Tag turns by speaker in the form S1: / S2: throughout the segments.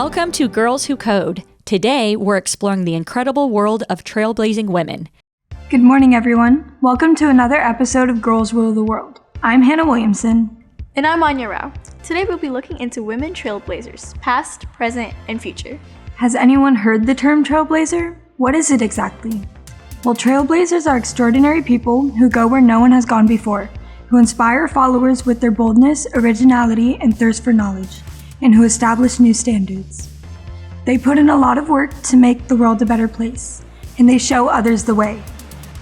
S1: Welcome to Girls Who Code. Today, we're exploring the incredible world of trailblazing women.
S2: Good morning, everyone. Welcome to another episode of Girls Rule the World. I'm Hannah Williamson.
S3: And I'm Anya Rao. Today we'll be looking into women trailblazers, past, present, and future.
S2: Has anyone heard the term trailblazer? What is it exactly? Well, trailblazers are extraordinary people who go where no one has gone before, who inspire followers with their boldness, originality, and thirst for knowledge, and who establish new standards. They put in a lot of work to make the world a better place, and they show others the way.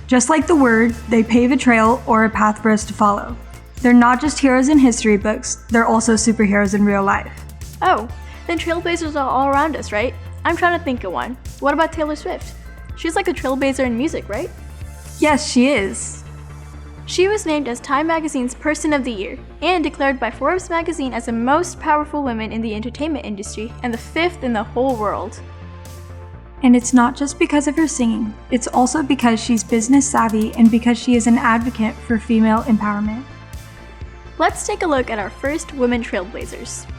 S2: Just like the word, they pave a trail or a path for us to follow. They're not just heroes in history books, they're also superheroes in real life.
S3: Oh, then trailblazers are all around us, right? I'm trying to think of one. What about Taylor Swift? She's like a trailblazer in music, right?
S2: Yes, she is.
S3: She was named as Time Magazine's Person of the Year and declared by Forbes magazine as the most powerful woman in the entertainment industry and the 5th in the whole world.
S2: And it's not just because of her singing, it's also because she's business savvy and because she is an advocate for female empowerment.
S3: Let's take a look at our first women trailblazers.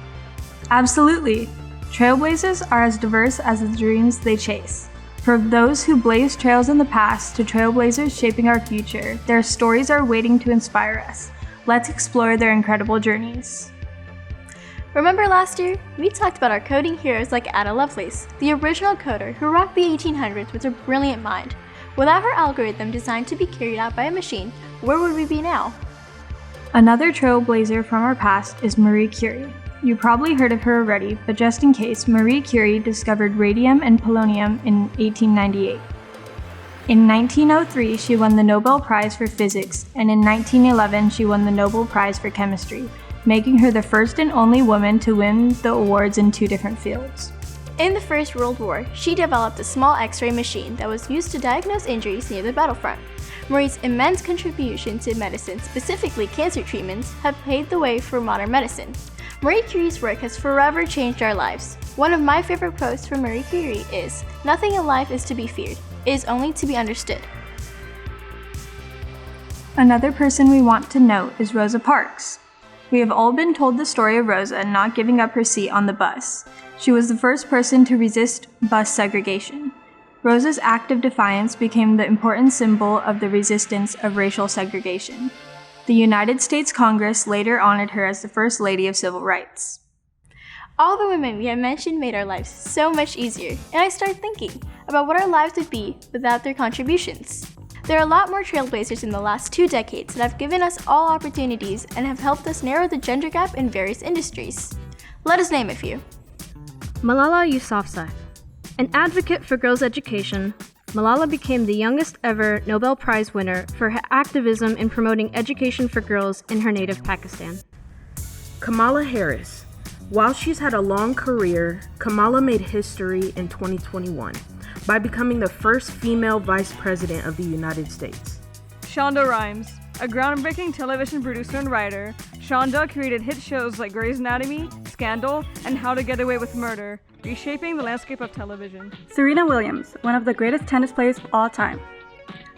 S2: Absolutely. Trailblazers are as diverse as the dreams they chase. From those who blazed trails in the past to trailblazers shaping our future, their stories are waiting to inspire us. Let's explore their incredible journeys.
S3: Remember last year? We talked about our coding heroes like Ada Lovelace, the original coder who rocked the 1800s with her brilliant mind. Without her algorithm designed to be carried out by a machine, where would we be now?
S2: Another trailblazer from our past is Marie Curie. You probably heard of her already, but just in case, Marie Curie discovered radium and polonium in 1898. In 1903, she won the Nobel Prize for Physics, and in 1911, she won the Nobel Prize for Chemistry, making her the first and only woman to win the awards in 2 different fields.
S3: In the First World War, she developed a small X-ray machine that was used to diagnose injuries near the battlefront. Marie's immense contribution to medicine, specifically cancer treatments, have paved the way for modern medicine. Marie Curie's work has forever changed our lives. One of my favorite quotes from Marie Curie is, "Nothing in life is to be feared, it is only to be understood."
S2: Another person we want to note is Rosa Parks. We have all been told the story of Rosa not giving up her seat on the bus. She was the first person to resist bus segregation. Rosa's act of defiance became the important symbol of the resistance of racial segregation. The United States Congress later honored her as the First Lady of Civil Rights.
S3: All the women we have mentioned made our lives so much easier, and I started thinking about what our lives would be without their contributions. There are a lot more trailblazers in the last 2 decades that have given us all opportunities and have helped us narrow the gender gap in various industries. Let us name a few.
S4: Malala Yousafzai. An advocate for girls' education, Malala became the youngest ever Nobel Prize winner for her activism in promoting education for girls in her native Pakistan.
S5: Kamala Harris. While she's had a long career, Kamala made history in 2021 by becoming the first female vice president of the United States.
S6: Shonda Rhimes. A groundbreaking television producer and writer, Shonda created hit shows like Grey's Anatomy, Scandal, and How to Get Away with Murder, reshaping the landscape of television.
S7: Serena Williams, one of the greatest tennis players of all time.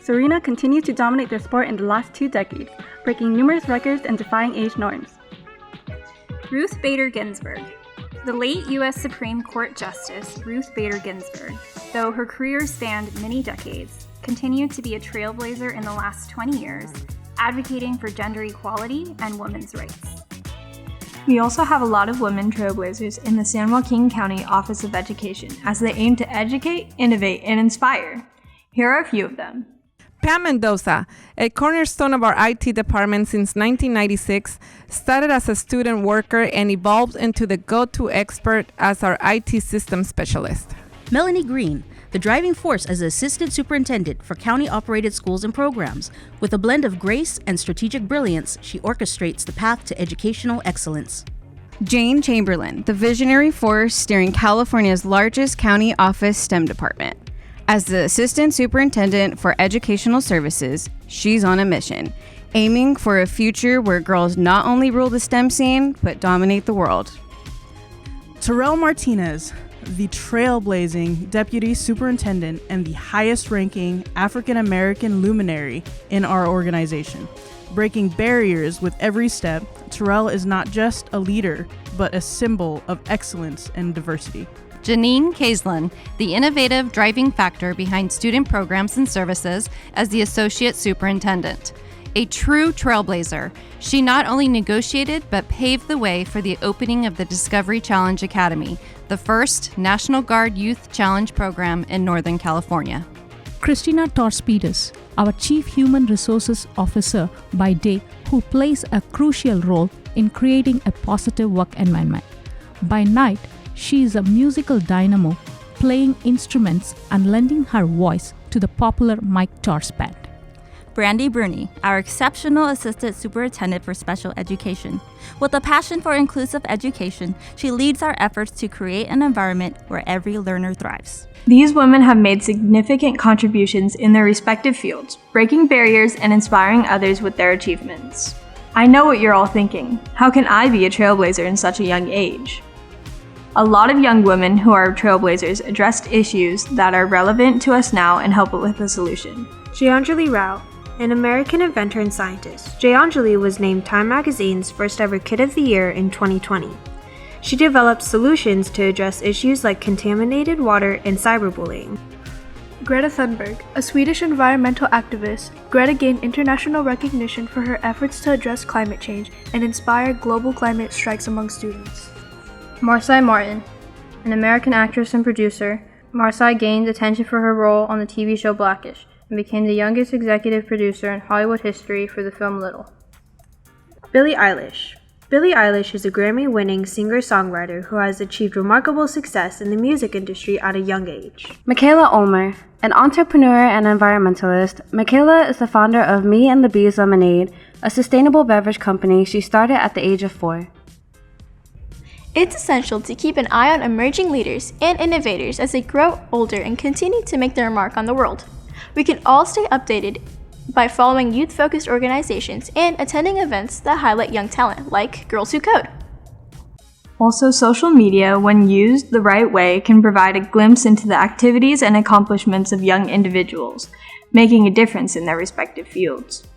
S7: Serena continued to dominate the sport in the last 2 decades, breaking numerous records and defying age norms.
S8: Ruth Bader Ginsburg. The late U.S. Supreme Court Justice Ruth Bader Ginsburg, though her career spanned many decades, continued to be a trailblazer in the last 20 years, advocating for gender equality and women's rights.
S2: We also have a lot of women trailblazers in the San Joaquin County Office of Education as they aim to educate, innovate, and inspire. Here are a few of them.
S9: Pam Mendoza, a cornerstone of our IT department since 1996, started as a student worker and evolved into the go-to expert as our IT system specialist.
S10: Melanie Green, the driving force as assistant superintendent for county-operated schools and programs. With a blend of grace and strategic brilliance, she orchestrates the path to educational excellence.
S11: Jane Chamberlain, the visionary force steering California's largest county office STEM department. As the assistant superintendent for educational services, she's on a mission, aiming for a future where girls not only rule the STEM scene, but dominate the world.
S12: Terrell Martinez, the trailblazing deputy superintendent and the highest ranking African American luminary in our organization. Breaking barriers with every step, Terrell is not just a leader, but a symbol of excellence and diversity.
S13: Janine Kaislin, the innovative driving factor behind student programs and services as the Associate Superintendent. A true trailblazer, she not only negotiated but paved the way for the opening of the Discovery Challenge Academy, the first National Guard Youth Challenge program in Northern California.
S14: Christina Torspides, our Chief Human Resources Officer by day, who plays a crucial role in creating a positive work environment. By night, she is a musical dynamo, playing instruments and lending her voice to the popular Mike Tars Band.
S15: Brandy Bruni, our exceptional Assistant Superintendent for Special Education. With a passion for inclusive education, she leads our efforts to create an environment where every learner thrives.
S2: These women have made significant contributions in their respective fields, breaking barriers and inspiring others with their achievements. I know what you're all thinking. How can I be a trailblazer in such a young age? A lot of young women who are trailblazers addressed issues that are relevant to us now and help with a solution.
S16: Jayanjali Rao, an American inventor and scientist. Jayanjali was named Time Magazine's first ever Kid of the Year in 2020. She developed solutions to address issues like contaminated water and cyberbullying.
S17: Greta Thunberg, a Swedish environmental activist, Greta gained international recognition for her efforts to address climate change and inspire global climate strikes among students.
S18: Marsai Martin, an American actress and producer, Marsai gained attention for her role on the TV show Blackish and became the youngest executive producer in Hollywood history for the film Little.
S16: Billie Eilish. Billie Eilish is a Grammy-winning singer-songwriter who has achieved remarkable success in the music industry at a young age.
S18: Michaela Ulmer, an entrepreneur and environmentalist, Michaela is the founder of Me and the Bees Lemonade, a sustainable beverage company she started at the age of 4.
S3: It's essential to keep an eye on emerging leaders and innovators as they grow older and continue to make their mark on the world. We can all stay updated by following youth-focused organizations and attending events that highlight young talent, like Girls Who Code.
S2: Also, social media, when used the right way, can provide a glimpse into the activities and accomplishments of young individuals, making a difference in their respective fields.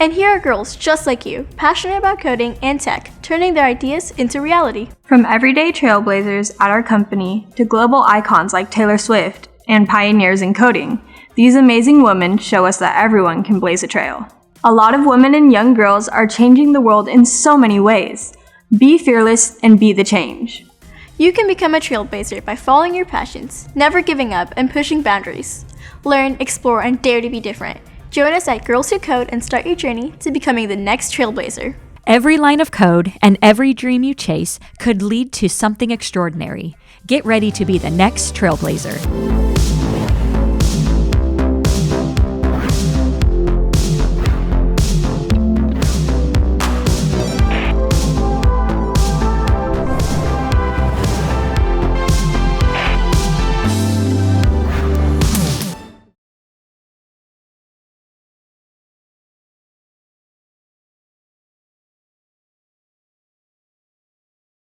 S3: And here are girls just like you, passionate about coding and tech, turning their ideas into reality.
S2: From everyday trailblazers at our company to global icons like Taylor Swift and pioneers in coding, these amazing women show us that everyone can blaze a trail. A lot of women and young girls are changing the world in so many ways. Be fearless and be the change.
S3: You can become a trailblazer by following your passions, never giving up, and pushing boundaries. Learn, explore, and dare to be different. Join us at Girls Who Code and start your journey to becoming the next trailblazer.
S1: Every line of code and every dream you chase could lead to something extraordinary. Get ready to be the next trailblazer.